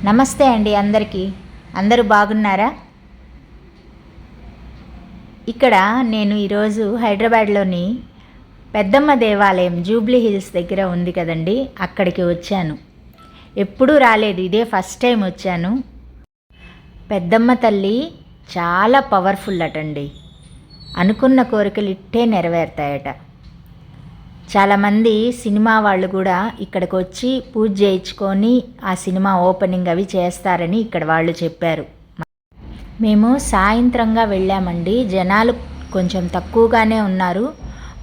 నమస్తే అండి అందరికీ. అందరూ బాగున్నారా? ఇక్కడ నేను ఈరోజు హైదరాబాద్లోని పెద్దమ్మ దేవాలయం జూబ్లీ హిల్స్ దగ్గర ఉంది కదండి, అక్కడికి వచ్చాను. ఎప్పుడూ రాలేదు, ఇదే ఫస్ట్ టైం వచ్చాను. పెద్దమ్మ తల్లి చాలా పవర్ఫుల్ అటండి. అనుకున్న కోరికలు ఇట్టే నెరవేరుతాయట. చాలామంది సినిమా వాళ్ళు కూడా ఇక్కడికి వచ్చి పూజ చేయించుకొని ఆ సినిమా ఓపెనింగ్ అవి చేస్తారని ఇక్కడ వాళ్ళు చెప్పారు. మేము సాయంత్రంగా వెళ్ళామండి. జనాలు కొంచెం తక్కువగానే ఉన్నారు.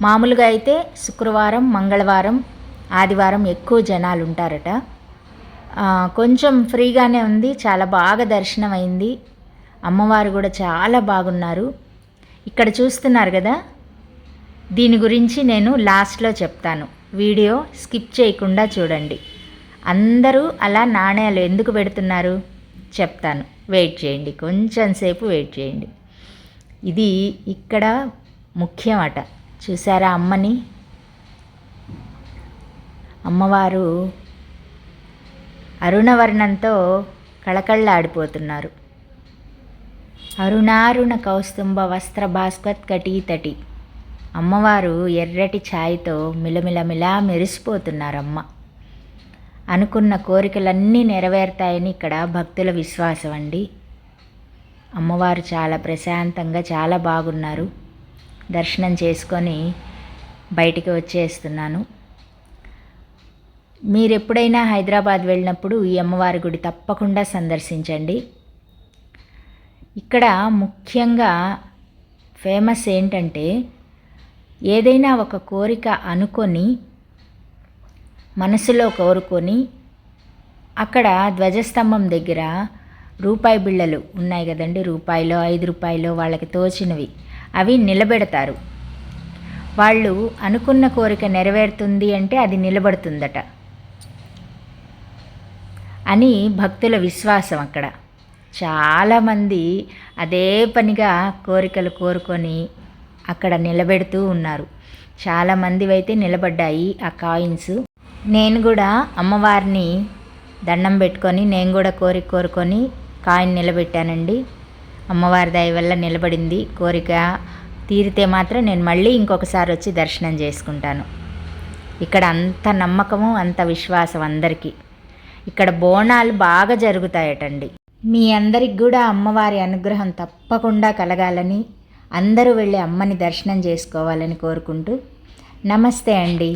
మామూలుగా అయితే శుక్రవారం, మంగళవారం, ఆదివారం ఎక్కువ జనాలు ఉంటారట. కొంచెం ఫ్రీగానే ఉంది. చాలా బాగా దర్శనం అయింది. అమ్మవారు కూడా చాలా బాగున్నారు. ఇక్కడ చూస్తున్నారు కదా, దీని గురించి నేను లాస్ట్లో చెప్తాను. వీడియో స్కిప్ చేయకుండా చూడండి. అందరూ అలా నాణేలు ఎందుకు పెడుతున్నారు చెప్తాను. వెయిట్ చేయండి, కొంచెం సేపు వెయిట్ చేయండి. ఇది ఇక్కడ ముఖ్యమట. చూసారా అమ్మని? అమ్మవారు అరుణవర్ణంతో కళకళ్ళాడిపోతున్నారు. అరుణారుణ కౌస్తుంభ వస్త్ర భాస్వత్కటీతటి. అమ్మవారు ఎర్రటి ఛాయ్తో మిలమిలమిలా మెరిసిపోతున్నారమ్మ. అనుకున్న కోరికలన్నీ నెరవేరుతాయని ఇక్కడ భక్తుల విశ్వాసం అండి. అమ్మవారు చాలా ప్రశాంతంగా చాలా బాగున్నారు. దర్శనం చేసుకొని బయటికి వచ్చేస్తున్నాను. మీరు ఎప్పుడైనా హైదరాబాద్ వెళ్ళినప్పుడు ఈ అమ్మవారి గుడి తప్పకుండా సందర్శించండి. ఇక్కడ ముఖ్యంగా ఫేమస్ ఏంటంటే, ఏదైనా ఒక కోరిక అనుకొని మనసులో కోరుకొని అక్కడ ధ్వజస్తంభం దగ్గర రూపాయి బిళ్ళలు ఉన్నాయి కదండి, రూపాయిలో 5 రూపాయలు వాళ్ళకి తోచినవి అవి నిలబెడతారు. వాళ్ళు అనుకున్న కోరిక నెరవేరుతుంది అంటే అది నిలబడుతుందట అని భక్తుల విశ్వాసం. అక్కడ చాలామంది అదే పనిగా కోరికలు కోరుకొని అక్కడ నిలబెడుతూ ఉన్నారు. చాలామంది అయితే నిలబడ్డాయి ఆ కాయిన్స్. నేను కూడా అమ్మవారిని దండం పెట్టుకొని నేను కూడా కోరిక కోరుకొని కాయిన్ నిలబెట్టానండి. అమ్మవారి దయ వల్ల నిలబడింది. కోరిక తీరితే మాత్రం నేను మళ్ళీ ఇంకొకసారి వచ్చి దర్శనం చేసుకుంటాను. ఇక్కడ అంత నమ్మకము, అంత విశ్వాసం అందరికీ. ఇక్కడ బోనాలు బాగా జరుగుతాయటండి. మీ అందరికి కూడా అమ్మవారి అనుగ్రహం తప్పకుండా కలగాలని, అందరూ వెళ్ళి అమ్మని దర్శనం చేసుకోవాలని కోరుకుంటూ నమస్తే అండి.